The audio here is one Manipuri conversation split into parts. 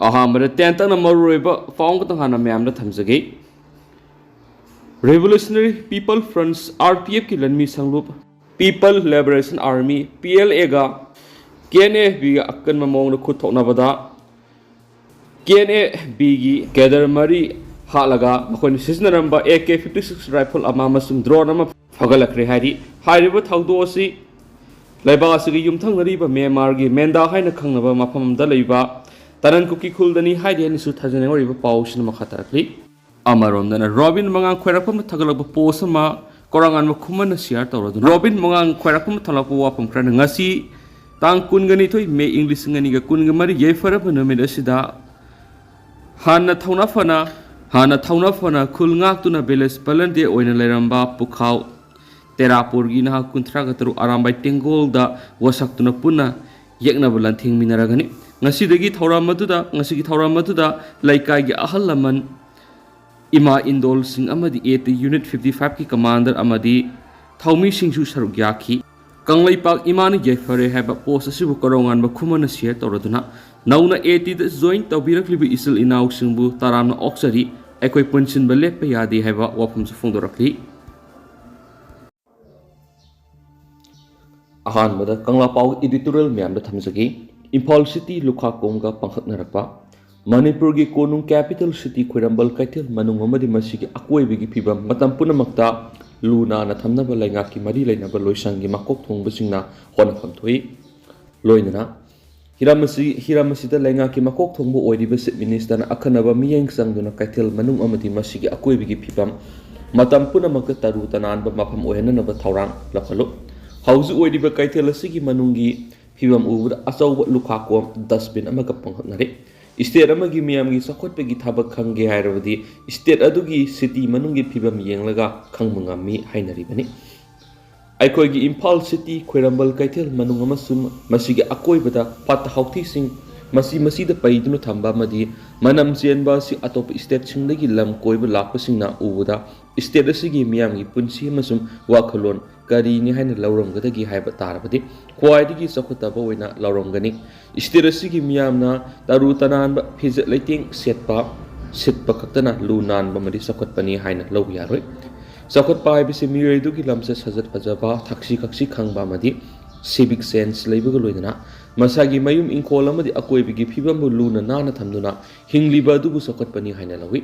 ꯑꯍꯥꯟꯕꯗ ꯇꯦꯟꯇꯛꯅ ꯃꯔꯨꯑꯣꯏꯕ ꯄꯥꯎ ꯍꯥꯟꯅ ꯃꯌꯥꯝꯗ ꯊꯝꯖꯒꯦ꯫ ꯔꯤꯚꯣꯂꯨꯁꯅꯔꯤ ꯄꯤꯄꯜ ꯐ꯭ꯔꯟꯠꯁ RPF ꯀꯤ ꯂꯟꯃꯤ ꯁꯪꯂꯨꯞ ꯄꯤꯄꯜ ꯂꯤꯕꯔꯦꯁꯟ ꯑꯥꯔꯃꯤ PLA ꯒ KNAFB ꯒ ꯑꯀꯟꯕ ꯃꯑꯣꯡꯗ ꯈꯨꯠ ꯊꯣꯛꯅꯕꯗ KNAFB ꯒꯤ ꯀꯦꯗꯔ ꯃꯔꯤ ꯍꯥꯠꯂꯒ ꯃꯈꯣꯏꯅ ꯁꯤꯖꯤꯟꯅꯔꯝꯕ AK-56 ꯔꯥꯏꯐꯜ ꯑꯃ ꯑꯃꯁꯨꯡ ꯗ꯭ꯔꯣꯟ ꯑꯃ ꯐꯒꯠꯂꯛꯈ꯭ꯔꯦ ꯍꯥꯏꯔꯤ꯫ ꯍꯥꯏꯔꯤꯕ ꯊꯧꯗꯣꯛ ꯑꯁꯤ ꯂꯩꯕꯥꯛ ꯑꯁꯤꯒꯤ ꯌꯨꯝꯊꯪꯅꯔꯤꯕ ꯃ꯭ꯌꯥꯟꯃꯥꯔꯒꯤ ꯃꯦꯟꯗꯥ ꯍꯥꯏꯅ ꯈꯪꯅꯕ ꯃꯐꯝ ꯑꯃꯗ ꯂꯩꯕ ꯇꯅꯟ ꯀꯨꯀꯤ ꯈꯨꯜꯗꯅꯤ ꯍꯥꯏꯅꯁꯨ ꯊꯥꯖꯅꯩ꯫ ꯑꯣꯏꯔꯤꯕ ꯄꯥꯎꯁꯤꯅ ꯃꯈꯥ ꯇꯥꯔꯛꯂꯤ꯫ ꯑꯃꯔꯣꯝꯗꯅ ꯔꯣꯕꯤꯟ ꯃꯉꯥꯡ ꯈꯣꯏꯔꯛꯄ ꯊꯥꯒꯠꯂꯛꯄ ꯄꯣꯁ ꯑꯃ ꯀꯣꯔꯉꯥꯟꯕ ꯈꯨꯃꯟꯅ ꯁꯤꯌꯥꯔ ꯇꯧꯔꯗꯨꯅ ꯔꯣꯕꯤꯟ ꯃꯉꯥꯡ ꯈꯣꯏꯔꯛꯄ ꯊꯥꯒꯠꯂꯛꯄ ꯋꯥꯐꯝ ꯈꯔꯅ ꯉꯁꯤ ꯇꯥꯡ 22 ꯃꯦ 2023 ꯌꯩꯐꯔꯕ ꯅꯨꯃꯤꯠ ꯑꯁꯤꯗ ꯍꯥꯟꯅ ꯊꯧꯅꯥ ꯐꯅ ꯈꯨꯜ ꯉꯥꯛꯇꯨꯅ ꯚꯤꯂꯦꯖ ꯚꯂꯟꯇꯤꯌꯔ ꯑꯣꯏꯅ ꯂꯩꯔꯝꯕ ꯄꯨꯈꯥꯎ ꯇꯦꯔꯥꯄꯨꯔꯒꯤ ꯅꯍꯥ 33 ꯑꯔꯥꯝꯕꯥꯏ ꯇꯦꯡꯒꯣꯜꯗ ꯋꯥꯁꯛꯇꯨꯅ ꯄꯨꯟꯅ ꯌꯦꯛꯅꯕ ꯂꯥꯟꯊꯦꯡꯃꯤꯟꯅꯔꯒꯅꯤ꯫ ꯉꯁꯤꯒꯤ ꯊꯧꯔꯝ ꯑꯗꯨꯗ ꯂꯩꯀꯥꯏꯒꯤ ꯑꯍꯜ ꯂꯃꯟ ꯏꯃꯥ ꯏꯟꯗꯣꯜꯁꯤꯡ ꯑꯃꯗꯤ AT ꯌꯨꯅꯤꯠ 55ꯀꯤ ꯀꯃꯥꯟꯗꯔ ꯑꯃꯗꯤ ꯊꯧꯃꯤꯁꯤꯡꯁꯨ ꯁꯔꯨꯛ ꯌꯥꯈꯤ꯫ ꯀꯪꯂꯩꯄꯥꯛ ꯏꯃꯥꯅ ꯌꯩꯐꯔꯦ ꯍꯥꯏꯕ ꯄꯣꯁ ꯑꯁꯤꯕꯨ ꯀꯣꯔꯉꯥꯟꯕ ꯈꯨꯃꯟꯅ ꯁꯤꯌꯔ ꯇꯧꯔꯗꯨꯅ ꯅꯧꯅ ATꯗ ꯖꯣꯏꯟ ꯇꯧꯕꯤꯔꯛꯂꯤꯕ ꯏꯆꯤꯜ ꯏꯅꯥꯎꯁꯤꯡꯕꯨ ꯇꯔꯥꯝꯅ ꯑꯣꯛꯆꯔꯤ, ꯑꯩꯈꯣꯏ ꯄꯨꯟꯁꯤꯟꯕ ꯂꯦꯞꯄ ꯌꯥꯗꯦ ꯍꯥꯏꯕ ꯋꯥꯐꯝꯁꯨ ꯐꯣꯡꯗꯣꯔꯛꯂꯤ꯫ ꯑꯍꯥꯟꯕꯗ ꯀꯪꯂꯥ ꯄꯥꯎ ꯏꯗꯤꯇꯣꯔꯤꯌꯦꯜ ꯃꯌꯥꯝꯗ ꯊꯝꯖꯒꯦ꯫ ꯏꯝꯐꯥꯜ ꯁꯤꯇꯤ ꯂꯨꯈꯥꯀꯣꯝꯒ ꯄꯥꯡꯈꯛꯅꯔꯛꯄ ꯃꯅꯤꯄꯨꯔꯒꯤ ꯀꯣꯅꯨꯡ ꯀꯦꯄꯤꯇꯦꯜ ꯁꯤꯇꯤ ꯈꯣꯏꯔꯝꯕꯜ ꯀꯩꯊꯦꯜ ꯃꯅꯨꯡ ꯑꯃꯗꯤ ꯃꯁꯤꯒꯤ ꯑꯀꯣꯏꯕꯒꯤ ꯐꯤꯕꯝ ꯃꯇꯝ ꯄꯨꯝꯅꯃꯛꯇ ꯂꯨ ꯅꯥꯟꯅ ꯊꯝꯅꯕ ꯂꯩꯉꯥꯛꯀꯤ ꯃꯔꯤ ꯂꯩꯅꯕ ꯂꯣꯏꯁꯪꯒꯤ ꯃꯀꯣꯛ ꯊꯣꯡꯕꯁꯤꯡꯅ ꯍꯣꯠꯅꯐꯝ ꯊꯣꯛꯏ꯫ ꯂꯣꯏꯅꯅ ꯍꯤꯔꯝ ꯑꯁꯤꯗ ꯂꯩꯉꯥꯛꯀꯤ ꯃꯀꯣꯛ ꯊꯣꯡꯕ ꯑꯣꯏꯔꯤꯕ ꯆꯤꯞ ꯃꯤꯅꯤꯁꯇꯔꯅ ꯑꯈꯟꯅꯕ ꯃꯤꯠꯌꯦꯡ ꯆꯪꯗꯨꯅ ꯀꯩꯊꯦꯜ ꯃꯅꯨꯡ ꯑꯃꯗꯤ ꯃꯁꯤꯒꯤ ꯑꯀꯣꯏꯕꯒꯤ ꯐꯤꯕꯝ ꯃꯇꯝ ꯄꯨꯝꯅꯃꯛꯇ ꯇꯔꯨ ꯇꯅꯥꯟꯕ ꯃꯐꯝ ꯑꯣꯏꯍꯟꯅꯕ ꯊꯧꯔꯥꯡ ꯂꯧꯈꯠꯂꯨ꯫ ꯍꯧꯖꯤꯛ ꯑꯣꯏꯔꯤꯕ ꯀꯩꯊꯦꯜ ꯑꯁꯤꯒꯤ ꯃꯅꯨꯡꯒꯤ ꯐꯤꯕꯝ ꯎꯕꯗ ꯑꯆꯧꯕ ꯂꯨꯈꯥꯀꯣꯝ ꯗꯁꯕꯤꯟ ꯑꯃꯒ ꯄꯥꯡꯈꯛꯅꯔꯤ꯫ ꯏꯁꯇꯦꯠ ꯑꯃꯒꯤ ꯃꯤꯌꯥꯝꯒꯤ ꯆꯥꯎꯈꯠꯄꯒꯤ ꯊꯕꯛ ꯈꯪꯒꯦ ꯍꯥꯏꯔꯕꯗꯤ ꯏꯁꯇꯦꯠ ꯑꯗꯨꯒꯤ ꯁꯤꯇꯤ ꯃꯅꯨꯡꯒꯤ ꯐꯤꯕꯝ ꯌꯦꯡꯂꯒ ꯈꯪꯕ ꯉꯝꯃꯤ ꯍꯥꯏꯅꯔꯤꯕꯅꯤ꯫ ꯑꯩꯈꯣꯏꯒꯤ ꯏꯝꯐꯥꯜ ꯁꯤꯇꯤ ꯈꯣꯏꯔꯝꯕꯜ ꯀꯩꯊꯦꯜ ꯃꯅꯨꯡ ꯑꯃꯁꯨꯡ ꯃꯁꯤꯒꯤ ꯑꯀꯣꯏꯕꯗ ꯐꯠꯇ ꯍꯥꯎꯊꯤꯁꯤꯡ ꯃꯁꯤꯗ ꯄꯩꯗꯨꯅ ꯊꯝꯕ ꯑꯃꯗꯤ ꯃꯅꯝ ꯆꯦꯟꯕ ꯑꯁꯤ ꯑꯇꯣꯞꯄ ꯏꯁꯇꯦꯠꯁꯤꯡꯗꯒꯤ ꯂꯝ ꯀꯣꯏꯕ ꯂꯥꯛꯄꯁꯤꯡꯅ ꯎꯕꯗ ꯏꯁꯇꯦꯠ ꯑꯁꯤꯒꯤ ꯃꯤꯌꯥꯝꯒꯤ ꯄꯨꯟꯁꯤ ꯑꯃꯁꯨꯡ ꯋꯥꯈꯜꯂꯣꯟ ꯀꯔꯤꯅꯤ ꯍꯥꯏꯅ ꯂꯧꯔꯝꯒꯗꯒꯦ ꯍꯥꯏꯕ ꯇꯥꯔꯕꯗꯤ ꯈ꯭ꯋꯥꯏꯗꯒꯤ ꯆꯥꯎꯈꯠꯇꯕ ꯑꯣꯏꯅ ꯂꯧꯔꯝꯒꯅꯤ꯫ ꯏꯁꯇꯦꯠ ꯑꯁꯤꯒꯤ ꯃꯤꯌꯥꯝꯅ ꯇꯔꯨ ꯇꯅꯥꯟꯕ ꯐꯤꯖꯦꯠ ꯂꯩꯇꯦꯡ ꯁꯤꯠꯄ ꯈꯛꯇꯅ ꯂꯨ ꯅꯥꯟꯕ ꯑꯃꯗꯤ ꯆꯥꯎꯈꯠꯄꯅꯤ ꯍꯥꯏꯅ ꯂꯧꯕ ꯌꯥꯔꯣꯏ꯫ ꯆꯥꯎꯈꯠꯄ ꯍꯥꯏꯕꯁꯤ ꯃꯤꯑꯣꯏꯗꯨꯒꯤ ꯂꯝꯆꯠ ꯁꯥꯖꯠ ꯐꯖꯕ, ꯊꯛꯁꯤ ꯈꯥꯁꯤ ꯈꯪꯕ ꯑꯃꯗꯤ ꯁꯤꯚꯤꯛ ꯁꯦꯟꯁ ꯂꯩꯕꯒ ꯂꯣꯏꯅꯅ ꯃꯁꯥꯒꯤ ꯃꯌꯨꯝ ꯏꯪꯈꯣꯜ ꯑꯃꯗꯤ ꯑꯀꯣꯏꯕꯒꯤ ꯐꯤꯕꯝꯕꯨ ꯂꯨꯅ ꯅꯥꯟꯅ ꯊꯝꯗꯨꯅ ꯍꯤꯡꯂꯤꯕ ꯑꯗꯨꯕꯨ ꯆꯥꯎꯈꯠꯄꯅꯤ ꯍꯥꯏꯅ ꯂꯧꯏ꯫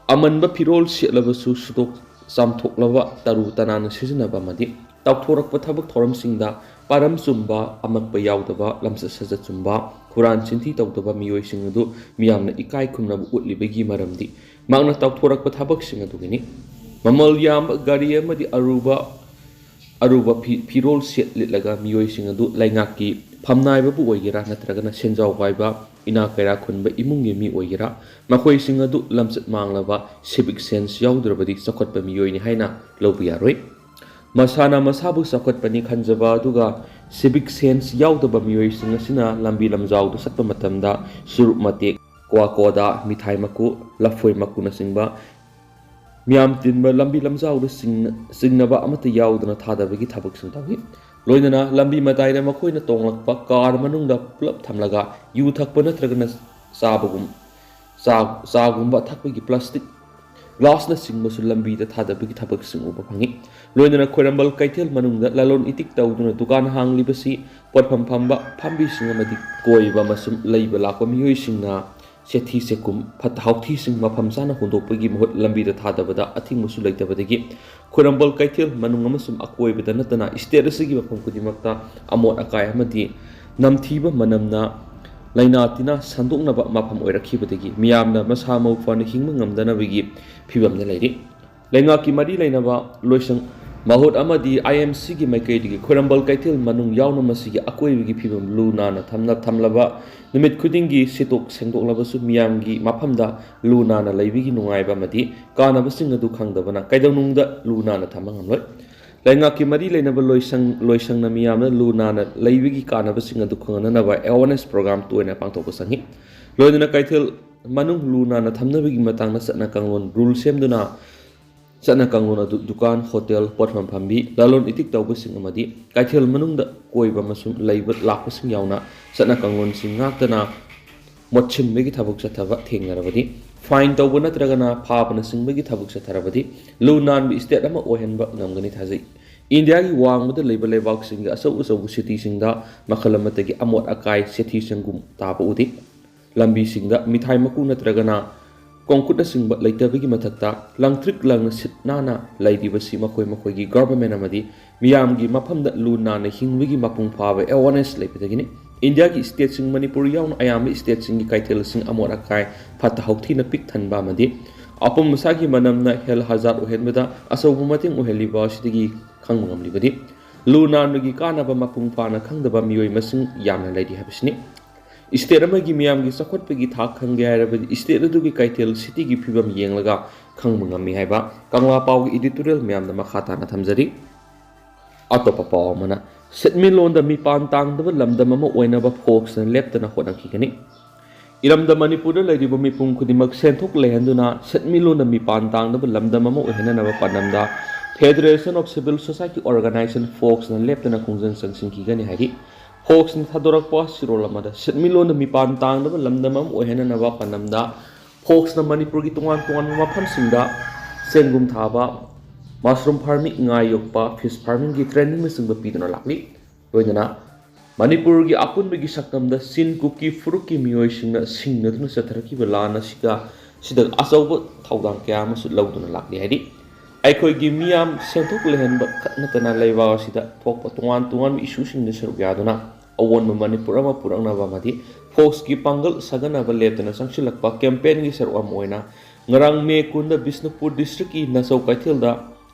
ꯑꯃꯟꯕ ꯐꯤꯔꯣꯜ ꯁꯦꯠꯂꯕꯁꯨ ꯁꯨꯇꯣꯛ ꯆꯥꯝꯊꯣꯛꯂꯕ ꯇꯔꯨ ꯇꯅꯥꯟꯅ ꯁꯤꯖꯤꯟꯅꯕ ꯑꯃꯗꯤ ꯇꯧꯊꯣꯔꯛꯄ ꯊꯕꯛ ꯊꯧꯔꯝꯁꯤꯡꯗ ꯄꯥꯔꯝ ꯆꯨꯝꯕ, ꯑꯃꯛꯄ ꯌꯥꯎꯗꯕ, ꯂꯝꯆꯠ ꯁꯥꯖꯠ ꯆꯨꯝꯕ, ꯍꯨꯔꯥꯟ ꯆꯤꯟꯊꯤ ꯇꯧꯗꯕ ꯃꯤꯑꯣꯏꯁꯤꯡ ꯑꯗꯨ ꯃꯤꯌꯥꯝꯅ ꯏꯀꯥꯏ ꯈꯨꯝꯅꯕ ꯎꯠꯂꯤꯕꯒꯤ ꯃꯔꯝꯗꯤ ꯃꯍꯥꯛꯅ ꯇꯧꯊꯣꯔꯛꯄ ꯊꯕꯛꯁꯤꯡ ꯑꯗꯨꯒꯤꯅꯤ꯫ ꯃꯃꯜ ꯌꯥꯝꯕ ꯒꯥꯔꯤ ꯑꯃꯗꯤ ꯑꯔꯨꯕ ꯐꯤꯔꯣꯜ ꯂꯤꯠꯂꯒ ꯃꯤꯑꯣꯏꯁꯤꯡ ꯑꯗꯨ ꯂꯩꯉꯥꯛꯀꯤ ꯐꯝꯅꯥꯏꯕꯕꯨ ꯑꯣꯏꯒꯦꯔꯥ ꯅꯠꯇ꯭ꯔꯒꯅ ꯁꯦꯟꯖꯥꯎ ꯄꯥꯏꯕ ꯏꯅꯥꯛ ꯀꯩꯔꯥꯛ ꯈꯨꯟꯕ ꯏꯃꯨꯡꯒꯤ ꯃꯤ ꯑꯣꯏꯒꯦꯔꯥ ꯃꯈꯣꯏꯁꯤꯡ ꯑꯗꯨ ꯂꯝꯆꯠ ꯃꯥꯡꯂꯕ ꯁꯤꯚꯤꯛ ꯁꯦꯟꯁ ꯌꯥꯎꯗ꯭ꯔꯕꯗꯤ ꯆꯥꯎꯈꯠꯄ ꯃꯤꯑꯣꯏꯅꯤ ꯍꯥꯏꯅ ꯂꯧꯕ ꯌꯥꯔꯣꯏ꯫ ꯃꯁꯥꯅ ꯃꯁꯥꯕꯨ ꯆꯥꯎꯈꯠꯄꯅꯤ ꯈꯟꯖꯕ ꯑꯗꯨꯒ ꯁꯤꯚꯤꯛ ꯁꯦꯟꯁ ꯌꯥꯎꯗꯕ ꯃꯤꯑꯣꯏꯁꯤꯡ ꯑꯁꯤꯅ ꯂꯝꯕꯤ ꯂꯝꯖꯥꯎꯗ ꯆꯠꯄ ꯃꯇꯝꯗ ꯁꯨꯔꯨꯞ ꯃꯇꯦꯛ, ꯀ꯭ꯋꯥ ꯀꯣꯗꯥ, ꯃꯤꯊꯥꯏ ꯃꯀꯨ, ꯂꯐꯣꯏ ꯃꯀꯨꯅꯆꯤꯡꯕ ꯃꯤꯌꯥꯝ ꯇꯤꯟꯕ ꯂꯝꯕꯤ ꯂꯝꯖꯥꯎꯗ ꯆꯤꯡꯅꯕ ꯑꯃꯠꯇ ꯌꯥꯎꯗꯅ ꯊꯥꯗꯕꯒꯤ ꯊꯕꯛꯁꯤꯡ ꯇꯧꯏ꯫ ꯂꯣꯏꯅꯅ ꯂꯝꯕꯤ ꯃꯇꯥꯏꯗ ꯃꯈꯣꯏꯅ ꯇꯣꯡꯂꯛꯄ ꯀꯥꯔ ꯃꯅꯨꯡꯗ ꯄꯨꯂꯞ ꯊꯝꯂꯒ ꯌꯨ ꯊꯛꯄ ꯅꯠꯇ꯭ꯔꯒꯅ ꯆꯥꯒꯨꯝꯕ ꯊꯛꯄꯒꯤ ꯄ꯭ꯂꯥꯁꯇꯤꯛ ꯒ꯭ꯂꯥꯁꯅꯆꯤꯡꯕꯁꯨ ꯂꯝꯕꯤꯗ ꯊꯥꯗꯕꯒꯤ ꯊꯕꯛꯁꯤꯡ ꯎꯕ ꯐꯪꯏ꯫ ꯂꯣꯏꯅꯅ ꯈꯣꯏꯔꯝꯕꯜ ꯀꯩꯊꯦꯜ ꯃꯅꯨꯡꯗ ꯂꯂꯣꯟ ꯏꯇꯤꯛ ꯇꯧꯗꯨꯅ ꯗꯨꯀꯥꯟ ꯍꯥꯡꯂꯤꯕꯁꯤ ꯄꯣꯠꯐꯝ ꯐꯝꯕ ꯐꯝꯕꯤꯁꯤꯡ ꯑꯃꯗꯤ ꯀꯣꯏꯕ ꯑꯃꯁꯨꯡ ꯂꯩꯕ ꯂꯥꯛꯄ ꯃꯤꯑꯣꯏꯁꯤꯡꯅ ꯆꯦꯊꯤ ꯆꯦꯀꯨꯝ ꯐꯠꯇ ꯍꯥꯎꯊꯤꯁꯤꯡ ꯃꯐꯝ ꯆꯥꯅ ꯍꯨꯟꯗꯣꯛꯄꯒꯤ ꯃꯍꯨꯠ ꯂꯝꯕꯤꯗ ꯊꯥꯗꯕꯗ ꯑꯊꯤꯡꯕꯁꯨ ꯂꯩꯇꯕꯗꯒꯤ ꯈꯣꯏꯔꯝꯕꯜ ꯀꯩꯊꯦꯜ ꯃꯅꯨꯡ ꯑꯃꯁꯨꯡ ꯑꯀꯣꯏꯕꯗ ꯅꯠꯇꯅ ꯏꯁꯇꯦꯠ ꯑꯁꯤꯒꯤ ꯃꯐꯝ ꯈꯨꯗꯤꯡꯃꯛꯇ ꯑꯃꯣꯠ ꯑꯀꯥꯏ ꯑꯃꯗꯤ ꯅꯝꯊꯤꯕ ꯃꯅꯝꯅ ꯂꯩꯅꯥ ꯇꯤꯟꯅꯥ ꯁꯟꯗꯣꯛꯅꯕ ꯃꯐꯝ ꯑꯣꯏꯔꯛꯈꯤꯕꯗꯒꯤ ꯃꯤꯌꯥꯝꯅ ꯃꯁꯥ ꯃꯎ ꯐꯅ ꯍꯤꯡꯕ ꯉꯝꯗꯅꯕꯒꯤ ꯐꯤꯕꯝꯗ ꯂꯩꯔꯤ꯫ ꯂꯩꯉꯥꯛꯀꯤ ꯃꯔꯤ ꯂꯩꯅꯕ ꯂꯣꯏꯁꯪ ꯃꯍꯨꯠ ꯑꯃꯗꯤ IMCꯒꯤ ꯃꯥꯏꯀꯩꯗꯒꯤ ꯈꯣꯏꯔꯝꯕꯜ ꯀꯩꯊꯦꯜ ꯃꯅꯨꯡ ꯌꯥꯎꯅ ꯃꯁꯤꯒꯤ ꯑꯀꯣꯏꯕꯒꯤ ꯐꯤꯕꯝ ꯂꯨ ꯅꯥꯟꯅ ꯊꯝꯂꯕ ꯅꯨꯃꯤꯠ ꯈꯨꯗꯤꯡꯒꯤ ꯁꯤꯠꯇꯣꯛ ꯁꯦꯡꯗꯣꯛꯂꯕꯁꯨ ꯃꯤꯌꯥꯝꯒꯤ ꯃꯐꯝꯗ ꯂꯨ ꯅꯥꯟꯅ ꯂꯩꯕꯒꯤ ꯅꯨꯡꯉꯥꯏꯕ ꯑꯃꯗꯤ ꯀꯥꯟꯅꯕꯁꯤꯡ ꯑꯗꯨ ꯈꯪꯗꯕꯅ ꯀꯩꯗꯧꯅꯨꯡꯗ ꯂꯨ ꯅꯥꯟꯅ ꯊꯝꯕ ꯉꯝꯂꯣꯏ꯫ ꯂꯩꯉꯥꯛꯀꯤ ꯃꯔꯤ ꯂꯩꯅꯕ ꯂꯣꯏꯁꯪꯅ ꯃꯤꯌꯥꯝꯅ ꯂꯨ ꯅꯥꯟꯅ ꯂꯩꯕꯒꯤ ꯀꯥꯟꯅꯕꯁꯤꯡ ꯑꯗꯨ ꯈꯪꯍꯟꯅꯕ ꯑꯦꯋꯥꯔꯅꯦꯁ ꯄ꯭ꯔꯣꯒ꯭ꯔꯥꯝ ꯇꯣꯏꯅ ꯄꯥꯡꯊꯣꯛꯄ ꯆꯪꯏ꯫ ꯂꯣꯏꯅꯅ ꯀꯩꯊꯦꯜ ꯃꯅꯨꯡ ꯂꯨ ꯅꯥꯟꯅ ꯊꯝꯅꯕꯒꯤ ꯃꯇꯥꯡꯗ ꯆꯠꯅ ꯀꯥꯡꯂꯣꯟ ꯔꯨꯜ ꯁꯦꯝꯗꯨꯅ ꯆꯠꯅ ꯀꯥꯡꯂꯣꯟ ꯑꯗꯨ ꯗꯨꯀꯥꯟ, ꯍꯣꯇꯦꯜ, ꯄꯣꯠꯐꯝ ꯐꯝꯕꯤ, ꯂꯂꯣꯟ ꯏꯇꯤꯛ ꯇꯧꯕꯁꯤꯡ ꯑꯃꯗꯤ ꯀꯩꯊꯦꯜ ꯃꯅꯨꯡꯗ ꯀꯣꯏꯕ ꯑꯃꯁꯨꯡ ꯂꯩꯕ ꯂꯥꯛꯄꯁꯤꯡ ꯌꯥꯎꯅ ꯆꯠꯅ ꯀꯥꯡꯂꯣꯟꯁꯤꯡ ꯉꯥꯛꯇꯅ ꯃꯣꯠꯁꯤꯟꯕꯒꯤ ꯊꯕꯛ ꯆꯠꯊꯕ ꯊꯦꯡꯅꯔꯕꯗꯤ ꯐꯥꯏꯟ ꯇꯧꯕ ꯅꯠꯇ꯭ꯔꯒꯅ ꯐꯥꯕꯅ ꯆꯤꯡꯕꯒꯤ ꯊꯕꯛ ꯆꯠꯊꯔꯕꯗꯤ ꯂꯨ ꯅꯥꯟꯕ ꯁ꯭ꯇꯦꯠ ꯑꯃ ꯑꯣꯏꯍꯟꯕ ꯉꯝꯒꯅꯤ ꯊꯥꯖꯩ ꯏꯟꯗꯤꯌꯥꯒꯤ ꯋꯥꯡꯃꯗ ꯂꯩꯕ ꯂꯩꯕꯥꯛꯁꯤꯡꯒꯤ ꯑꯆꯧ ꯑꯆꯧꯕ ꯁꯤꯇꯤꯁꯤꯡꯗ ꯃꯈꯜ ꯑꯃꯠꯇꯒꯤ ꯑꯃꯣꯠ ꯑꯀꯥꯏ ꯆꯦꯊꯤ ꯆꯦꯡꯒꯨꯝ ꯇꯥꯕ ꯎꯗꯦ ꯂꯝꯕꯤꯁꯤꯡꯗ ꯃꯤꯊꯥꯏ ꯃꯀꯨ ꯅꯠꯇ꯭ꯔꯒꯅ ꯀꯣꯡꯀꯨꯠꯅꯆꯤꯡꯕ ꯂꯩꯇꯕꯒꯤ ꯃꯊꯛꯇ ꯂꯪꯇ꯭ꯔꯤꯛ ꯂꯪꯅ ꯁꯤꯠ ꯅꯥꯟꯅ ꯂꯩꯔꯤꯕꯁꯤ ꯃꯈꯣꯏꯒꯤ ꯒꯚꯔꯟꯃꯦꯟ ꯑꯃꯗꯤ ꯃꯤꯌꯥꯝꯒꯤ ꯃꯐꯝꯗ ꯂꯨ ꯅꯥꯟꯅ ꯍꯤꯡꯕꯒꯤ ꯃꯄꯨꯡ ꯐꯥꯕ ꯑꯦꯋꯥꯔꯅꯦꯁ ꯂꯩꯕꯗꯒꯤꯅꯤ ꯏꯟꯗꯤꯌꯥꯒꯤ ꯁ꯭ꯇꯦꯠꯁꯤꯡ ꯃꯅꯤꯄꯨꯔ ꯌꯥꯎꯅ ꯑꯌꯥꯝꯕ ꯁ꯭ꯇꯦꯠꯁꯤꯡꯒꯤ ꯀꯩꯊꯦꯜꯁꯤꯡ ꯑꯃꯣꯠ ꯑꯀꯥꯏ ꯐꯠꯇ ꯍꯥꯎꯊꯤꯅ ꯄꯤꯛ ꯊꯟꯕ ꯑꯃꯗꯤ ꯑꯄꯨꯝ ꯃꯁꯥꯒꯤ ꯃꯅꯝꯅ ꯍꯦꯜ ꯍꯖꯥꯔꯠ ꯑꯣꯏꯍꯟꯕꯗ ꯑꯆꯧꯕ ꯃꯇꯦꯡ ꯑꯣꯏꯍꯜꯂꯤꯕ ꯑꯁꯤꯗꯒꯤ ꯈꯪꯕ ꯉꯝꯂꯤꯕꯗꯤ ꯂꯨ ꯅꯥꯟꯕꯒꯤ ꯀꯥꯟꯅꯕ ꯃꯄꯨꯡ ꯐꯥꯅ ꯈꯪꯗꯕ ꯃꯤꯑꯣꯏ ꯃꯁꯤꯡ ꯌꯥꯝꯅ ꯂꯩꯔꯤ ꯍꯥꯏꯕꯁꯤꯅꯤ ꯁ꯭ꯇꯦꯠ ꯑꯃꯒꯤ ꯃꯤꯌꯥꯝꯒꯤ ꯆꯥꯎꯈꯠꯄꯒꯤ ꯊꯥꯛ ꯈꯪꯒꯦ ꯍꯥꯏꯔꯕꯗꯤ ꯁ꯭ꯇꯦꯠ ꯑꯗꯨꯒꯤ ꯀꯩꯊꯦꯜ ꯁꯤꯇꯤꯒꯤ ꯐꯤꯕꯝ ꯌꯦꯡꯂꯒ ꯈꯪꯕ ꯉꯝꯃꯤ ꯍꯥꯏꯕ ꯀꯪꯂꯥ ꯄꯥꯎꯒꯤ ꯏꯗꯤꯇꯣꯔꯤꯌꯦꯜ ꯃꯌꯥꯝꯗ ꯃꯈꯥ ꯇꯥꯅ ꯊꯝꯖꯔꯤ ꯑꯇꯣꯞꯄ ꯄꯥꯎ ꯑꯃꯅ ꯁꯦꯟꯃꯤꯠꯂꯣꯟꯗ ꯃꯤꯄꯥꯟ ꯇꯥꯡꯗꯕ ꯂꯝꯗꯝ ꯑꯃ ꯑꯣꯏꯅꯕ ꯐꯣꯛꯁꯅ ꯂꯦꯞꯇꯅ ꯍꯣꯠꯅꯈꯤꯒꯅꯤ ꯏꯔꯝꯗꯝ ꯃꯅꯤꯄꯨꯔꯗ ꯂꯩꯔꯤꯕ ꯃꯤꯄꯨꯝ ꯈꯨꯗꯤꯡꯃꯛ ꯁꯦꯟꯊꯣꯛ ꯂꯩꯍꯟꯗꯨꯅ ꯁꯦꯟꯃꯤꯠꯂꯣꯟꯗ ꯃꯤꯄꯥꯟ ꯇꯥꯡꯗꯕ ꯂꯝꯗꯝ ꯑꯃ ꯑꯣꯏꯍꯟꯅꯕ ꯄꯥꯟꯗꯝꯗ federation of civil society organisation ꯐꯣꯛꯁꯅ ꯂꯦꯞꯇꯅ ꯈꯣꯡꯖꯪ ꯆꯪꯁꯤꯟꯈꯤꯒꯅꯤ ꯍꯥꯏꯔꯤ ꯐꯣꯛꯁꯅ ꯊꯥꯗꯣꯔꯛꯄ ꯁꯤꯔꯣꯜ ꯑꯃꯗ ꯁꯦꯟꯃꯤꯠꯂꯣꯟꯗ ꯃꯤꯄꯥꯟ ꯇꯥꯡꯗꯕ ꯂꯝꯗꯝ ꯑꯃ ꯑꯣꯏꯍꯟꯅꯕ ꯄꯥꯟꯗꯝꯗ ꯐꯣꯛꯁꯅ ꯃꯅꯤꯄꯨꯔꯒꯤ ꯇꯣꯉꯥꯟ ꯇꯣꯉꯥꯟꯕ ꯃꯐꯝꯁꯤꯡꯗ ꯆꯦꯡꯒꯨꯝ ꯊꯥꯕ ꯃꯁꯔꯨꯝ ꯐꯥꯔꯃꯤꯡ ꯉꯥ ꯌꯣꯛꯄ ꯐꯤꯁ ꯐꯥꯔꯃꯤꯡꯒꯤ ꯇ꯭ꯔꯦꯅꯤꯡꯅꯆꯤꯡꯕ ꯄꯤꯗꯨꯅ ꯂꯥꯛꯂꯤ ꯂꯣꯏꯅꯅ ꯃꯅꯤꯄꯨꯔꯒꯤ ꯑꯄꯨꯟꯕꯒꯤ ꯁꯛꯇꯝꯗ ꯆꯤꯟ ꯀꯨꯀꯤ ꯐꯨꯔꯨꯞꯀꯤ ꯃꯤꯑꯣꯏꯁꯤꯡꯅ ꯁꯤꯡꯅꯗꯨꯅ ꯆꯠꯊꯔꯛꯈꯤꯕ ꯂꯥꯟ ꯑꯁꯤꯗ ꯑꯆꯧꯕ ꯊꯧꯗꯥꯡ ꯀꯌꯥ ꯑꯃꯁꯨ ꯂꯧꯗꯨꯅ ꯂꯥꯛꯂꯤ ꯍꯥꯏꯔꯤ ꯑꯩꯈꯣꯏꯒꯤ ꯃꯤꯌꯥꯝ ꯁꯦꯟꯊꯣꯛ ꯂꯩꯍꯟꯕ ꯈꯛ ꯅꯠꯇꯅ ꯂꯩꯕꯥꯛ ꯑꯁꯤꯗ ꯊꯣꯛꯄ ꯇꯣꯉꯥꯟ ꯇꯣꯉꯥꯟꯕ ꯏꯁꯨꯁꯤꯡꯗ ꯁꯔꯨꯛ ꯌꯥꯗꯨꯅ ꯑꯑꯣꯟꯕ ꯃꯅꯤꯄꯨꯔ ꯑꯃ ꯄꯨꯔꯛꯅꯕ ꯑꯃꯗꯤ ꯐꯣꯛꯁꯀꯤ ꯄꯥꯡꯒꯜ ꯁꯥꯒꯠꯅꯕ ꯂꯦꯞꯇꯅ ꯆꯪꯁꯤꯜꯂꯛꯄ ꯀꯦꯝꯄꯦꯟꯒꯤ ꯁꯔꯨꯛ ꯑꯃ ꯑꯣꯏꯅ ꯉꯔꯥꯡ ꯃꯦ 10ꯗ ꯕꯤꯁꯅꯨꯄꯨꯔ ꯗꯤꯁꯇ꯭ꯔꯤꯛꯀꯤ ꯅꯆꯧ ꯀꯩꯊꯦꯜꯗ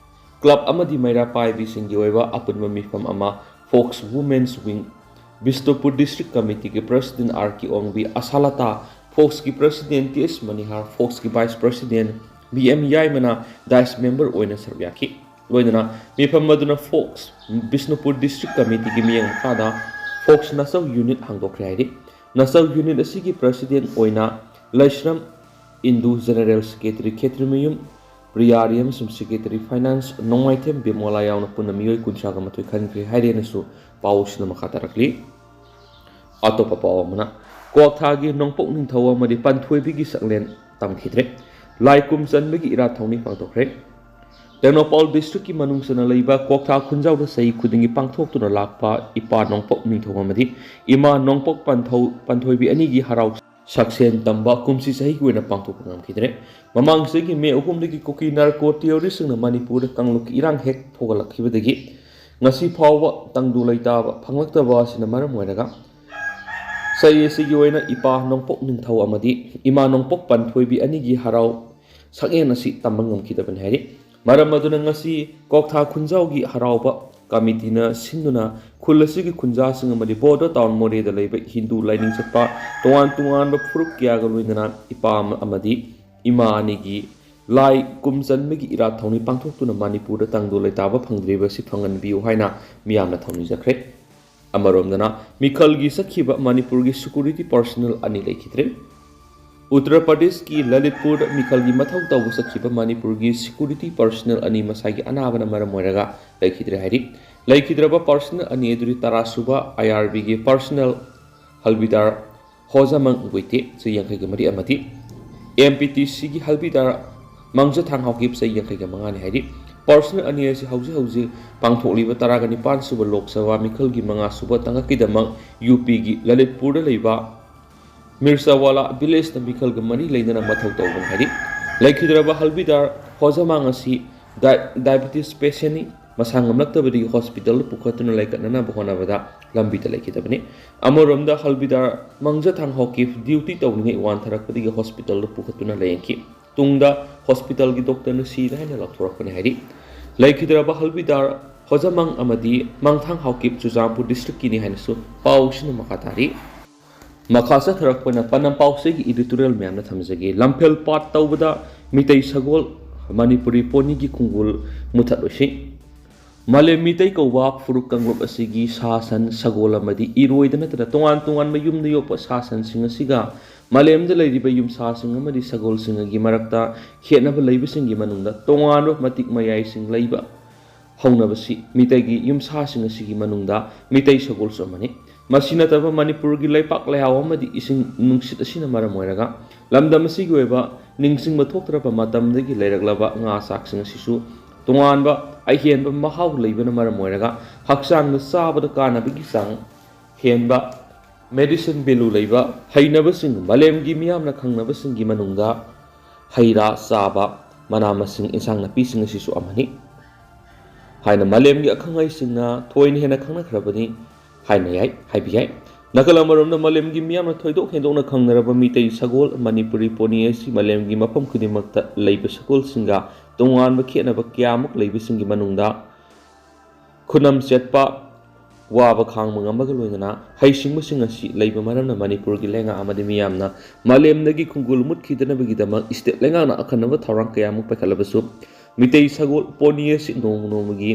ꯀ꯭ꯂꯕ ꯑꯃꯗꯤ ꯃꯩꯔꯥ ꯄꯥꯏꯕꯤꯁꯤꯡꯒꯤ ꯑꯣꯏꯕ ꯑꯄꯨꯟꯕ ꯃꯤꯐꯝ ꯑꯃ FOCS women's wing Bishnupur district ꯀꯃꯤꯇꯤꯒꯤ president R K Ongbi Asalta ꯐꯣꯛꯁꯀꯤ ꯄ꯭ꯔꯁꯤꯗꯦꯟꯠ ꯇꯤ ꯑꯦꯁ ꯃꯅꯤꯍꯥꯔ ꯐꯣꯛꯁꯀꯤ ꯚꯥꯏꯁ ꯄ꯭ꯔꯁꯤꯗꯦꯟꯠ ꯕꯤ ꯑꯦꯝ ꯌꯥꯏꯃꯅ ꯗꯥꯏꯁ ꯃꯦꯝꯕꯔ ꯑꯣꯏꯅ ꯁꯔꯨꯛ ꯌꯥꯈꯤ ꯂꯣꯏꯅꯅ ꯃꯤꯐꯝ ꯑꯗꯨꯅ ꯐꯣꯛꯁ ꯕꯤꯁꯅꯨꯄꯨꯔ ꯗꯤꯁꯇ꯭ꯔꯤꯛ ꯀꯃꯤꯇꯤꯒꯤ ꯃꯤꯠꯌꯦꯡ ꯃꯈꯥꯗ ꯐꯣꯛꯁ ꯅꯆꯧ ꯌꯨꯅꯤꯠ ꯍꯥꯡꯗꯣꯛꯈ꯭ꯔꯦ ꯍꯥꯏꯔꯤ ꯅꯆꯧ ꯌꯨꯅꯤꯠ ꯑꯁꯤꯒꯤ ꯄ꯭ꯔꯁꯤꯗꯦꯟꯠ ꯑꯣꯏꯅ ꯂꯩꯁ꯭ꯔꯝ ꯏꯟꯗꯨ ꯖꯦꯅꯔꯦꯜ ꯁꯦꯀ꯭ꯔꯦꯇꯔꯤ ꯈꯦꯇ꯭ꯔꯤꯃꯌꯨꯝ ꯄ꯭ꯔꯤꯌꯥꯔꯤ ꯑꯃꯁꯨꯡ ꯁꯦꯀ꯭ꯔꯦꯇꯔꯤ ꯐꯥꯏꯅꯥꯟꯁ ꯅꯣꯡꯃꯥꯏꯊꯦꯝ ꯕꯤꯃꯣꯂꯥ ꯌꯥꯎꯅ ꯄꯨꯟꯅ ꯃꯤꯑꯣꯏ 32 ꯈꯟꯈ꯭ꯔꯦ ꯍꯥꯏꯔꯦꯅꯁꯨ ꯄꯥꯎ ꯑꯁꯤꯅ ꯃꯈꯥ ꯇꯥꯔꯛꯂꯤ ꯑꯇꯣꯞꯄ ꯄꯥꯎ ꯑꯃꯅ ꯀ꯭ꯋꯥꯛꯊꯥꯒꯤ ꯅꯣꯡꯄꯣꯛ ꯅꯤꯡꯊꯧ ꯑꯃꯗꯤ ꯄꯟꯊꯣꯏꯕꯤꯒꯤ ꯁꯛꯂꯦꯟ ꯇꯝꯈꯤꯗ꯭ꯔꯦ ꯂꯥꯏ ꯀꯨꯝ ꯆꯟꯕꯒꯤ ꯏꯔꯥꯠ ꯊꯧꯅꯤ ꯄꯥꯡꯊꯣꯛꯈ꯭ꯔꯦ ꯇꯦꯡꯅꯧꯄꯥꯜ ꯗꯤꯁꯇ꯭ꯔꯤꯛꯀꯤ ꯃꯅꯨꯡꯆꯟꯅ ꯂꯩꯕ ꯀ꯭ꯋꯥꯛꯊꯥ ꯈꯨꯟꯖꯥꯎꯗ ꯆꯍꯤ ꯈꯨꯗꯤꯡꯒꯤ ꯄꯥꯡꯊꯣꯛꯇꯨꯅ ꯂꯥꯛꯄ ꯏꯄꯥ ꯅꯣꯡꯄꯣꯛ ꯅꯤꯡꯊꯧ ꯑꯃꯗꯤ ꯏꯃꯥ ꯅꯣꯡꯄꯣꯛ ꯄꯟꯊꯣꯏꯕꯤ ꯑꯅꯤꯒꯤ ꯍꯔꯥꯎ ꯁꯛꯁꯦꯟ ꯇꯝꯕ ꯀꯨꯝꯁꯤ ꯆꯍꯤꯒꯤ ꯑꯣꯏꯅ ꯄꯥꯡꯊꯣꯛꯄ ꯉꯝꯈꯤꯗ꯭ꯔꯦ ꯃꯃꯥꯡ ꯆꯍꯤꯒꯤ ꯃꯦ 3ꯗꯒꯤ ꯀꯨꯀꯤ ꯅꯥꯔꯀꯣ ꯇꯤꯌꯣꯔꯤꯁꯁꯤꯡꯅ ꯃꯅꯤꯄꯨꯔꯗ ꯀꯥꯡꯂꯨꯞꯀꯤ ꯏꯔꯥꯡ ꯍꯦꯛ ꯊꯣꯛꯒꯠꯂꯛꯈꯤꯕꯗꯒꯤ ꯉꯁꯤ ꯐꯥꯎꯕ ꯇꯪꯗꯨ ꯂꯩꯇꯥꯕ ꯐꯪꯂꯛꯇꯕ ꯑꯁꯤꯅ ꯃꯔꯝ ꯑꯣꯏꯔꯒ ꯆꯍꯤ ꯑꯁꯤꯒꯤ ꯑꯣꯏꯅ ꯏꯄꯥ ꯅꯣꯡꯄꯣꯛ ꯅꯤꯡꯊꯧ ꯑꯃꯗꯤ ꯏꯃꯥ ꯅꯣꯡꯄꯣꯛ ꯄꯟꯊꯣꯏꯕꯤ ꯑꯅꯤꯒꯤ ꯍꯔꯥꯎ ꯁꯛꯍꯦꯟ ꯑꯁꯤ ꯇꯝꯕ ꯉꯝꯈꯤꯗꯕꯅꯤ ꯍꯥꯏꯔꯤ ꯃꯔꯝ ꯑꯗꯨꯅ ꯉꯁꯤ ꯀ꯭ꯋꯥꯛꯊꯥ ꯈꯨꯟꯖꯥꯎꯒꯤ ꯍꯔꯥꯎꯕ ꯀꯃꯤꯇꯤꯅ ꯁꯤꯟꯗꯨꯅ ꯈꯨꯜ ꯑꯁꯤꯒꯤ ꯈꯨꯟꯖꯥꯁꯤꯡ ꯑꯃꯗꯤ ꯕꯣꯔꯗꯔ ꯇꯥꯎꯟ ꯃꯣꯔꯦꯗ ꯂꯩꯕ ꯍꯤꯟꯗꯨ ꯂꯥꯏꯅꯤꯡ ꯆꯠꯄ ꯇꯣꯉꯥꯟ ꯇꯣꯉꯥꯟꯕ ꯐꯨꯔꯨꯞ ꯀꯌꯥꯒ ꯂꯣꯏꯅꯅ ꯏꯄꯥ ꯑꯃꯗꯤ ꯏꯃꯥ ꯑꯅꯤꯒꯤ ꯂꯥꯏ ꯀꯨꯝ ꯆꯟꯕꯒꯤ ꯏꯔꯥꯠ ꯊꯧꯅꯤ ꯄꯥꯡꯊꯣꯛꯇꯨꯅ ꯃꯅꯤꯄꯨꯔꯗ ꯇꯪꯗꯨ ꯂꯩꯇꯥꯕ ꯐꯪꯗ꯭ꯔꯤꯕ ꯑꯁꯤ ꯐꯪꯍꯟꯕꯤꯌꯨ ꯍꯥꯏꯅ ꯃꯤꯌꯥꯝꯅ ꯊꯧꯅꯤꯖꯈ꯭ꯔꯦ ꯑꯃꯔꯣꯝꯗꯅ ꯃꯤꯈꯜꯒꯤ ꯆꯠꯈꯤꯕ ꯃꯅꯤꯄꯨꯔꯒꯤ ꯁꯦꯀ꯭ꯌꯨꯔꯤꯇꯤ ꯄꯔꯁꯣꯅꯦꯜ ꯑꯅꯤ ꯂꯩꯈꯤꯗ꯭ꯔꯦ ꯎꯠꯇꯔ ꯄ꯭ꯔꯗꯦꯁꯀꯤ ꯂꯂꯤꯠꯄꯨꯔꯗ ꯃꯤꯈꯜꯒꯤ ꯃꯊꯧ ꯇꯧꯕ ꯆꯠꯈꯤꯕ ꯃꯅꯤꯄꯨꯔꯒꯤ ꯁꯦꯀ꯭ꯌꯨꯔꯤꯇꯤ ꯄꯔꯁꯣꯅꯦꯜ ꯑꯅꯤ ꯃꯁꯥꯒꯤ ꯑꯅꯥꯕꯅ ꯃꯔꯝ ꯑꯣꯏꯔꯒ ꯂꯩꯈꯤꯗ꯭ꯔꯦ ꯍꯥꯏꯔꯤ ꯂꯩꯈꯤꯗ꯭ꯔꯕ ꯄꯔꯁꯣꯅꯦꯜ ꯑꯅꯤ ꯑꯗꯨꯗꯤ ꯇꯔꯥꯁꯨꯕ IRBꯒꯤ ꯄꯔꯁꯣꯅꯦꯜ ꯍꯜꯕꯤꯗꯥꯔ ꯍꯣꯖꯥꯃꯪ ꯒꯨꯏꯇꯦ ꯆꯍꯤ 53 ꯑꯃꯗꯤ MPTCꯒꯤ ꯍꯜꯕꯤꯗꯥꯔ ꯃꯪꯖꯊꯥꯡ ꯍꯥꯎꯀꯤꯞ ꯆꯍꯤ 55 ꯍꯥꯏꯔꯤ ꯄꯔꯁꯣꯅꯦꯜ ꯑꯅꯤ ꯑꯁꯤ ꯍꯧꯖꯤꯛ ꯄꯥꯡꯊꯣꯛꯂꯤꯕ 19 ꯁꯨꯕ ꯂꯣꯛ ꯁꯚꯥ ꯃꯤꯈꯜꯒꯤ 5 ꯁꯨꯕ ꯇꯥꯡꯀꯛꯀꯤꯗꯃꯛ UPꯒꯤ ꯂꯂꯤꯠꯄꯨꯔꯗ ꯂꯩꯕ ꯃꯤꯔꯆꯥꯋꯥꯂꯥ ꯚꯤꯂꯦꯖꯇ ꯃꯤꯈꯜꯒ ꯃꯔꯤ ꯂꯩꯅꯅ ꯃꯊꯧ ꯇꯧꯕꯅꯤ ꯍꯥꯏꯔꯤ ꯂꯩꯈꯤꯗ꯭ꯔꯕ ꯍꯜꯕꯤꯗꯥꯔ ꯍꯣꯖꯥꯃꯥꯡ ꯑꯁꯤ ꯗꯥꯏꯕꯦꯇꯤꯁ ꯄꯦꯁꯦꯟꯅꯤ ꯃꯁꯥ ꯉꯝꯂꯛꯇꯕꯗꯒꯤ ꯍꯣꯁꯄꯤꯇꯥꯜꯗ ꯄꯨꯈꯠꯇꯨꯅ ꯂꯩꯈꯠꯅꯅꯕ ꯍꯣꯠꯅꯕꯗ ꯂꯝꯕꯤꯗ ꯂꯩꯈꯤꯗꯕꯅꯤ ꯑꯃꯔꯣꯝꯗ ꯍꯜꯕꯤꯗꯥꯔ ꯃꯪꯖꯊꯥꯡ ꯍꯥꯎꯀꯤꯞ ꯗ꯭ꯌꯨꯇꯤ ꯇꯧꯔꯤꯉꯩ ꯋꯥꯟꯊꯔꯛꯄꯗꯒꯤ ꯍꯣꯁꯄꯤꯇꯥꯜꯗ ꯄꯨꯈꯠꯇꯨꯅ ꯂꯥꯌꯦꯡꯈꯤ ꯇꯨꯡꯗ ꯍꯣꯁꯄꯤꯇꯥꯜꯒꯤ ꯗꯣꯛꯇꯔꯅ ꯁꯤꯔꯦ ꯍꯥꯏꯅ ꯂꯥꯎꯊꯣꯔꯛꯄꯅꯤ ꯍꯥꯏꯔꯤ ꯂꯩꯈꯤꯗ꯭ꯔꯕ ꯍꯜꯕꯤꯗꯥꯔ ꯍꯣꯖꯥꯃꯪ ꯑꯃꯗꯤ ꯃꯪꯊꯥꯡ ꯍꯥꯎꯀꯤꯞ ꯆꯨꯔꯆꯥꯟꯄꯨꯔ ꯗꯤꯁꯇ꯭ꯔꯤꯛꯀꯤꯅꯤ ꯍꯥꯏꯅꯁꯨ ꯄꯥꯎꯁꯤꯅ ꯃꯈꯥ ꯇꯥꯔꯤ ꯃꯈꯥ ꯆꯠꯊꯔꯛꯄꯅ ꯄꯅꯝ ꯄꯥꯎꯆꯦꯒꯤ ꯏꯗꯤꯇꯣꯔꯤꯌꯦꯜ ꯃꯌꯥꯝꯅ ꯊꯝꯖꯒꯦ ꯂꯝꯐꯦꯜ ꯄꯥꯠ ꯇꯧꯕꯗ ꯃꯤꯇꯩ ꯁꯒꯣꯜ ꯃꯅꯤꯄꯨꯔꯤ ꯄꯣꯅꯤꯒꯤ ꯈꯣꯡꯒꯨꯜ ꯃꯨꯊꯠꯂꯣꯏꯁꯤ ꯃꯥꯂꯦꯝ ꯃꯤꯇꯩ ꯀꯧꯕ ꯐꯨꯔꯨꯞ ꯀꯥꯡꯂꯨꯞ ꯑꯁꯤꯒꯤ ꯁꯥ ꯁꯟ ꯁꯒꯣꯜ ꯑꯃꯗꯤ ꯏꯔꯣꯏꯗ ꯅꯠꯇꯅ ꯇꯣꯉꯥꯟ ꯇꯣꯉꯥꯟꯕ ꯌꯨꯝꯗ ꯌꯣꯛꯄ ꯁꯥ ꯁꯟꯁꯤꯡ ꯑꯁꯤꯒ ꯃꯥꯂꯦꯝꯗ ꯂꯩꯔꯤꯕ ꯌꯨꯝꯁꯥꯁꯤꯡ ꯑꯃꯗꯤ ꯁꯒꯣꯜꯁꯤꯡꯒꯤ ꯃꯔꯛꯇ ꯈꯦꯠꯅꯕ ꯂꯩꯕꯁꯤꯡꯒꯤ ꯃꯅꯨꯡꯗ ꯇꯣꯉꯥꯟꯕ ꯃꯇꯤꯛ ꯃꯌꯥꯏꯁꯤꯡ ꯂꯩꯕ ꯍꯧꯅꯕꯁꯤ ꯃꯤꯇꯩꯒꯤ ꯌꯨꯝꯁꯥꯁꯤꯡ ꯑꯁꯤꯒꯤ ꯃꯅꯨꯡꯗ ꯃꯤꯇꯩ ꯁꯒꯣꯜꯁꯨ ꯑꯃꯅꯤ ꯃꯁꯤ ꯅꯠꯇꯕ ꯃꯅꯤꯄꯨꯔꯒꯤ ꯂꯩꯄꯥꯛ ꯂꯩꯍꯥꯎ ꯑꯃꯗꯤ ꯏꯁꯤꯡ ꯅꯨꯡꯁꯤꯠ ꯑꯁꯤꯅ ꯃꯔꯝ ꯑꯣꯏꯔꯒ ꯂꯝꯗꯝ ꯑꯁꯤꯒꯤ ꯑꯣꯏꯕ ꯅꯤꯡꯁꯤꯡꯕ ꯊꯣꯛꯇ꯭ꯔꯕ ꯃꯇꯝꯗꯒꯤ ꯂꯩꯔꯛꯂꯕ ꯉꯥ ꯆꯥꯛꯁꯤꯡ ꯑꯁꯤꯁꯨ ꯇꯣꯉꯥꯟꯕ ꯑꯍꯦꯟꯕ ꯃꯍꯥꯎ ꯂꯩꯕꯅ ꯃꯔꯝ ꯑꯣꯏꯔꯒ ꯍꯛꯆꯥꯡꯗ ꯆꯥꯕꯗ ꯀꯥꯟꯅꯕꯒꯤ ꯆꯥꯡ ꯍꯦꯟꯕ ꯃꯦꯗꯤꯁꯤꯟ ꯚꯦꯂꯨ ꯂꯩꯕ ꯍꯩꯅꯕꯁꯤꯡ ꯃꯥꯂꯦꯝꯒꯤ ꯃꯤꯌꯥꯝꯅ ꯈꯪꯅꯕꯁꯤꯡꯒꯤ ꯃꯅꯨꯡꯗ ꯍꯩ ꯔꯥ ꯆꯥꯕ ꯃꯅꯥ ꯃꯁꯤꯡ ꯏꯟꯁꯥꯡ ꯅꯥꯄꯤꯁꯤꯡ ꯑꯁꯤꯁꯨ ꯑꯃꯅꯤ ꯍꯥꯏꯅ ꯃꯥꯂꯦꯝꯒꯤ ꯑꯈꯪ ꯑꯍꯩꯁꯤꯡꯅ ꯊꯣꯏꯅ ꯍꯦꯟꯅ ꯈꯪꯅꯈ꯭ꯔꯕꯅꯤ ꯍꯥꯏꯅ ꯍꯥꯏꯕ ꯌꯥꯏ꯫ ꯅꯥꯀꯜ ꯑꯃꯔꯣꯝꯗ ꯃꯥꯂꯦꯝꯒꯤ ꯃꯤꯌꯥꯝꯅ ꯊꯣꯏꯗꯣꯛ ꯍꯦꯟꯗꯣꯛꯅ ꯈꯪꯅꯔꯕ ꯃꯤꯇꯩ ꯁꯒꯣꯜ ꯃꯅꯤꯄꯨꯔꯤ ꯄꯣꯅꯤ ꯑꯁꯤ ꯃꯥꯂꯦꯝꯒꯤ ꯃꯐꯝ ꯈꯨꯗꯤꯡꯃꯛꯇ ꯂꯩꯕ ꯁꯒꯣꯜꯁꯤꯡꯒ ꯇꯣꯉꯥꯟꯕ ꯈꯦꯠꯅꯕ ꯀꯌꯥꯃꯨꯛ ꯂꯩꯕꯁꯤꯡꯒꯤ ꯃꯅꯨꯡꯗ ꯈꯨꯅꯝ ꯆꯦꯠꯄ ꯋꯥꯕ ꯈꯥꯡꯕ ꯉꯝꯕꯒ ꯂꯣꯏꯅꯅ ꯍꯩꯁꯤꯡꯕꯁꯤꯡ ꯑꯁꯤ ꯂꯩꯕ ꯃꯔꯝꯅ ꯃꯅꯤꯄꯨꯔꯒꯤ ꯂꯩꯉꯥꯛ ꯑꯃꯗꯤ ꯃꯤꯌꯥꯝꯅ ꯃꯥꯂꯦꯝꯗꯒꯤ ꯈꯨꯡꯒꯨꯜ ꯃꯨꯠꯈꯤꯗꯅꯕꯒꯤꯗꯃꯛ ꯏꯁꯇꯦꯠ ꯂꯩꯉꯥꯛꯅ ꯑꯈꯟꯅꯕ ꯊꯧꯔꯥꯡ ꯀꯌꯥꯃꯨꯛ ꯄꯥꯏꯈꯠꯂꯕꯁꯨ ꯃꯤꯇꯩ ꯁꯒꯣꯜ ꯄꯣꯅꯤ ꯑꯁꯤ ꯅꯣꯡꯃ ꯅꯣꯡꯃꯒꯤ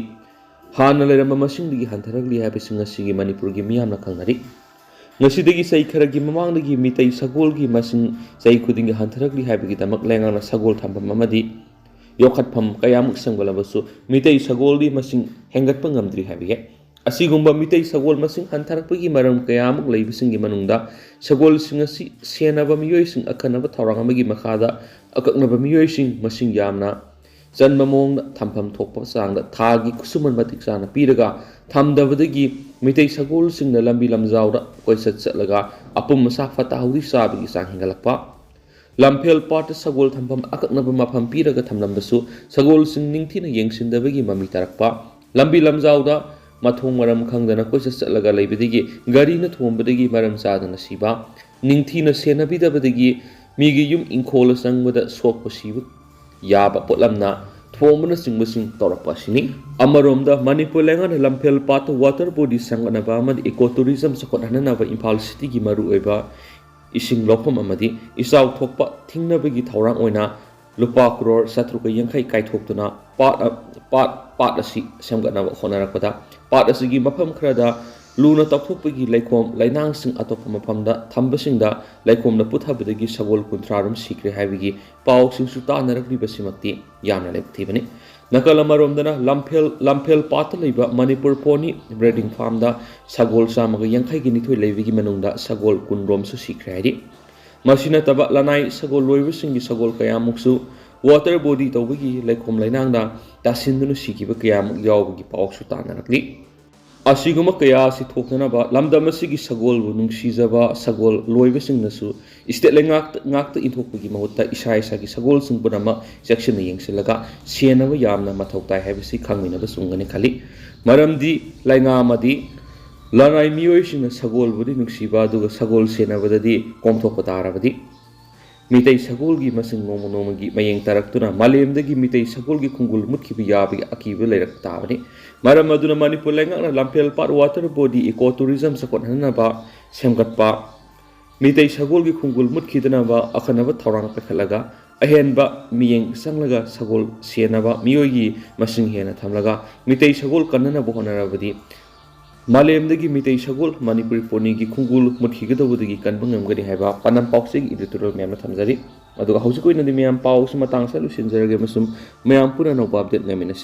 ꯍꯥꯟꯅ ꯂꯩꯔꯝꯕ ꯃꯁꯤꯡꯗꯒꯤ ꯍꯟꯊꯔꯛꯂꯤ ꯍꯥꯏꯕꯁꯤ ꯉꯁꯤꯒꯤ ꯃꯅꯤꯄꯨꯔꯒꯤ ꯃꯤꯌꯥꯝꯅ ꯈꯪꯅꯔꯤ꯫ ꯉꯁꯤꯗꯒꯤ ꯆꯍꯤ ꯈꯔꯒꯤ ꯃꯃꯥꯡꯗꯒꯤ ꯃꯤꯇꯩ ꯁꯒꯣꯜꯒꯤ ꯃꯁꯤꯡ ꯆꯍꯤ ꯈꯨꯗꯤꯡꯒꯤ ꯍꯟꯊꯔꯛꯂꯤ ꯍꯥꯏꯕꯒꯤꯗꯃꯛ ꯂꯩꯉꯥꯛꯅ ꯁꯒꯣꯜ ꯊꯝꯐꯝ ꯑꯃꯗꯤ ꯌꯣꯛꯈꯠꯐꯝ ꯀꯌꯥꯃꯨꯛ ꯁꯦꯝꯒꯠꯂꯕꯁꯨ ꯃꯤꯇꯩ ꯁꯒꯣꯜꯒꯤ ꯃꯁꯤꯡ ꯍꯦꯟꯒꯠꯄ ꯉꯝꯗ꯭ꯔꯤ ꯍꯥꯏꯕ ꯌꯥꯏ꯫ ꯑꯁꯤꯒꯨꯝꯕ ꯃꯤꯇꯩ ꯁꯒꯣꯜ ꯃꯁꯤꯡ ꯍꯟꯊꯔꯛꯄꯒꯤ ꯃꯔꯝ ꯀꯌꯥꯃꯨꯛ ꯂꯩꯕꯁꯤꯡꯒꯤ ꯃꯅꯨꯡꯗ ꯁꯒꯣꯜꯁꯤꯡ ꯑꯁꯤ ꯁꯦꯟꯅꯕ ꯃꯤꯑꯣꯏꯁꯤꯡ ꯑꯈꯟꯅꯕ ꯊꯧꯔꯥꯡ ꯑꯃꯒꯤ ꯃꯈꯥꯗ ꯑꯀꯛꯅꯕ ꯃꯤꯑꯣꯏꯁꯤꯡ ꯃꯁꯤꯡ ꯌꯥꯝꯅ ꯆꯟꯕ ꯃꯑꯣꯡꯗ ꯊꯝꯐꯝ ꯊꯣꯛꯄ ꯆꯥꯡꯗ ꯊꯥꯒꯤ ꯈꯨꯠꯁꯨꯃꯟ ꯃꯇꯤꯛ ꯆꯥꯅ ꯄꯤꯔꯒ ꯊꯝꯗꯕꯗꯒꯤ ꯃꯤꯇꯩ ꯁꯒꯣꯜꯁꯤꯡꯅ ꯂꯝꯕꯤ ꯂꯝꯖꯥꯎꯗ ꯀꯣꯏꯆꯠ ꯆꯠꯂꯒ ꯑꯄꯨꯝ ꯑꯁꯥ ꯐꯠꯇ ꯍꯥꯎꯊꯤ ꯆꯥꯕꯒꯤ ꯆꯥꯡ ꯍꯦꯟꯒꯠꯂꯛꯄ, ꯂꯝꯐꯦꯜ ꯄꯥꯠꯇ ꯁꯒꯣꯜ ꯊꯝꯐꯝ ꯑꯀꯛꯅꯕ ꯃꯐꯝ ꯄꯤꯔꯒ ꯊꯝꯂꯝꯕꯁꯨ ꯁꯒꯣꯜꯁꯤꯡ ꯅꯤꯡꯊꯤꯅ ꯌꯦꯡꯁꯤꯟꯗꯕꯒꯤ ꯃꯃꯤ ꯇꯥꯔꯛꯄ, ꯂꯝꯕꯤ ꯂꯝꯖꯥꯎꯗ ꯃꯊꯣꯡ ꯃꯔꯝ ꯈꯪꯗꯅ ꯀꯣꯏꯆꯠ ꯆꯠꯂꯒ ꯂꯩꯕꯗꯒꯤ ꯒꯥꯔꯤꯅ ꯊꯣꯝꯕꯗꯒꯤ ꯃꯔꯝ ꯆꯥꯗꯅ ꯁꯤꯕ, ꯅꯤꯡꯊꯤꯅ ꯁꯦꯟꯅꯕꯤꯗꯕꯗꯒꯤ ꯃꯤꯒꯤ ꯌꯨꯝ ꯏꯪꯈꯣꯜꯗ ꯆꯪꯕꯗ ꯁꯣꯛꯄ ꯁꯤꯕ ꯌꯥꯕ ꯄꯣꯠꯂꯝꯅ ꯊꯣꯝꯕꯅꯆꯤꯡꯕꯁꯤꯡ ꯇꯧꯔꯛꯄ ꯑꯁꯤꯅꯤ꯫ ꯑꯃꯔꯣꯝꯗ ꯃꯅꯤꯄꯨꯔ ꯂꯩꯉꯥꯛꯅ ꯂꯝꯐꯦꯜ ꯄꯥꯠꯇ ꯋꯥꯇꯔ ꯕꯣꯗꯤ ꯁꯦꯝꯒꯠꯅꯕ ꯑꯃꯗꯤ ꯏꯀꯣ ꯇꯨꯔꯤꯖꯝ ꯆꯥꯎꯈꯠꯍꯟꯅꯕ ꯏꯝꯐꯥꯜ ꯁꯤꯇꯤꯒꯤ ꯃꯔꯨꯑꯣꯏꯕ ꯏꯁꯤꯡ ꯂꯧꯐꯝ ꯑꯃꯗꯤ ꯏꯆꯥꯎ ꯊꯣꯛꯄ ꯊꯤꯡꯅꯕꯒꯤ ꯊꯧꯔꯥꯡ ꯑꯣꯏꯅ ꯂꯨꯄꯥ ꯀ꯭ꯔꯣꯔ 750 ꯀꯥꯏꯊꯣꯛꯇꯨꯅ ꯄꯥꯠ ꯑꯁꯤ ꯁꯦꯝꯒꯠꯅꯕ ꯍꯣꯠꯅꯔꯛꯄꯗ ꯄꯥꯠ ꯑꯁꯤꯒꯤ ꯃꯐꯝ ꯈꯔꯗ ꯂꯨꯅ ꯇꯧꯊꯣꯛꯄꯒꯤ ꯂꯩꯈꯣꯝ ꯂꯩꯅꯥꯡꯁꯤꯡ ꯑꯇꯣꯞꯄ ꯃꯐꯝꯗ ꯊꯝꯕꯁꯤꯡꯗ ꯂꯩꯈꯣꯝꯅ ꯄꯨꯊꯕꯗꯒꯤ ꯁꯒꯣꯜ 30 ꯁꯤꯈ꯭ꯔꯦ ꯍꯥꯏꯕꯒꯤ ꯄꯥꯎꯁꯤꯡꯁꯨ ꯇꯥꯅꯔꯛꯂꯤꯕꯁꯤꯃꯛꯇꯤ ꯌꯥꯝꯅ ꯂꯥꯏꯕꯛ ꯊꯤꯕꯅꯤ꯫ ꯅꯥꯀꯜ ꯑꯃꯔꯣꯝꯗꯅ ꯂꯝꯐꯦꯜ ꯄꯥꯠꯇ ꯂꯩꯕ ꯃꯅꯤꯄꯨꯔ ꯄꯣꯅꯤ ꯕ꯭ꯔꯤꯗꯤꯡ ꯐꯥꯔꯝꯗ ꯁꯒꯣꯜ 150 ꯂꯩꯕꯒꯤ ꯃꯅꯨꯡꯗ ꯁꯒꯣꯜ 10 ꯔꯣꯝꯁꯨ ꯁꯤꯈ꯭ꯔꯦ ꯍꯥꯏꯔꯤ꯫ ꯃꯁꯤ ꯅꯠꯇꯕ ꯂꯅꯥꯏ ꯁꯒꯣꯜ ꯂꯣꯏꯕꯁꯤꯡꯒꯤ ꯁꯒꯣꯜ ꯀꯌꯥꯃꯨꯛꯁꯨ ꯋꯥꯇꯔ ꯕꯣꯗꯤ ꯇꯧꯕꯒꯤ ꯂꯩꯈꯣꯝ ꯂꯩꯅꯥꯡꯗ ꯇꯥꯁꯤꯟꯗꯨꯅ ꯁꯤꯈꯤꯕ ꯀꯌꯥꯃꯨꯛ ꯌꯥꯎꯕꯒꯤ ꯄꯥꯎꯁꯨ ꯇꯥꯅꯔꯛꯂꯤ꯫ ꯑꯁꯤꯒꯨꯝꯕ ꯀꯌꯥ ꯑꯁꯤ ꯊꯣꯛꯇꯅꯕ ꯂꯝꯗꯝ ꯑꯁꯤꯒꯤ ꯁꯒꯣꯜꯕꯨ ꯅꯨꯡꯁꯤꯖꯕ ꯁꯒꯣꯜ ꯂꯣꯏꯕꯁꯤꯡꯅꯁꯨ ꯏꯁꯇꯦꯠ ꯉꯥꯛꯇ ꯏꯟꯊꯣꯛꯄꯒꯤ ꯃꯍꯨꯠꯇ ꯏꯁꯥ ꯏꯁꯥꯒꯤ ꯁꯒꯣꯜꯁꯤꯡ ꯄꯨꯝꯅꯃꯛ ꯆꯦꯛꯁꯤꯟꯅ ꯌꯦꯡꯁꯤꯜꯂꯒ ꯁꯦꯟꯅꯕ ꯌꯥꯝꯅ ꯃꯊꯧ ꯇꯥꯏ ꯍꯥꯏꯕꯁꯤ ꯈꯪꯃꯤꯟꯅꯕ ꯆꯨꯝꯒꯅꯤ ꯈꯜꯂꯤ꯫ ꯃꯔꯝꯗꯤ ꯂꯩꯉꯥꯛ ꯑꯃꯗꯤ ꯂꯅꯥꯏ ꯃꯤꯑꯣꯏꯁꯤꯡꯅ ꯁꯒꯣꯜꯕꯨꯗꯤ ꯅꯨꯡꯁꯤꯕ ꯑꯗꯨꯒ ꯁꯒꯣꯜ ꯁꯦꯟꯅꯕꯗꯗꯤ ꯀꯣꯝꯊꯣꯛꯄ ꯇꯥꯔꯕꯗꯤ ꯃꯤꯇꯩ ꯁꯒꯣꯜꯒꯤ ꯃꯁꯤꯡ ꯅꯣꯡꯃ ꯅꯣꯡꯃꯒꯤ ꯃꯌꯦꯡ ꯇꯥꯔꯛꯇꯨꯅ ꯃꯥꯂꯦꯝꯗꯒꯤ ꯃꯤꯇꯩ ꯁꯒꯣꯜꯒꯤ ꯈꯨꯡꯒꯨꯜ ꯃꯨꯠꯈꯤꯕ ꯌꯥꯕꯒꯤ ꯑꯀꯤꯕ ꯂꯩꯔꯛꯄ ꯇꯥꯕꯅꯤ꯫ ꯃꯔꯝ ꯑꯗꯨꯅ ꯃꯅꯤꯄꯨꯔ ꯂꯩꯉꯥꯛꯅ ꯂꯝꯐꯦꯜ ꯄꯥꯠ ꯋꯥꯇꯔ ꯕꯣꯗꯤ ꯏꯀꯣ ꯇꯨꯔꯤꯖꯝ ꯆꯥꯎꯈꯠꯍꯟꯅꯕ ꯁꯦꯝꯒꯠꯄ, ꯃꯤꯇꯩ ꯁꯒꯣꯜꯒꯤ ꯈꯨꯡꯒꯨꯜ ꯃꯨꯠꯈꯤꯗꯅꯕ ꯑꯈꯟꯅꯕ ꯊꯧꯔꯥꯡ ꯄꯥꯏꯈꯠꯂꯒ ꯑꯍꯦꯟꯕ ꯃꯤꯠꯌꯦꯡ ꯆꯪꯂꯒ ꯁꯒꯣꯜ ꯁꯦꯟꯅꯕ ꯃꯤꯑꯣꯏꯒꯤ ꯃꯁꯤꯡ ꯍꯦꯟꯅ ꯊꯝꯂꯒ ꯃꯤꯇꯩ ꯁꯒꯣꯜ ꯀꯟꯅꯅꯕ ꯍꯣꯠꯅꯔꯕꯗꯤ ꯃꯥꯂꯦꯝꯗꯒꯤ ꯃꯤꯇꯩ ꯁꯒꯣꯜ ꯃꯅꯤꯄꯨꯔꯤ ꯄꯣꯅꯤꯒꯤ ꯈꯨꯡꯒꯨꯜ ꯃꯨꯠꯈꯤꯒꯗꯧꯕꯗꯒꯤ ꯀꯟꯕ ꯉꯝꯒꯅꯤ ꯍꯥꯏꯕ ꯄꯥꯟꯗꯝ ꯄꯥꯎꯆꯦꯒꯤ ꯏꯗꯤꯇꯣꯔꯤꯌꯦꯜ ꯃꯌꯥꯝꯅ ꯊꯝꯖꯔꯤ꯫ ꯑꯗꯨꯒ ꯍꯧꯖꯤꯛ ꯑꯣꯏꯅꯗꯤ ꯃꯌꯥꯝ ꯄꯥꯎꯁꯤ ꯃꯇꯥꯡ ꯆꯥꯅ ꯂꯣꯏꯁꯤꯟꯖꯔꯒꯦ ꯑꯃꯁꯨꯡ ꯃꯌꯥꯝ ꯄꯨꯟꯅ ꯑꯅꯧꯕ ꯑꯞꯗꯦꯠ ꯂꯩꯃꯤꯟꯅꯁꯤ꯫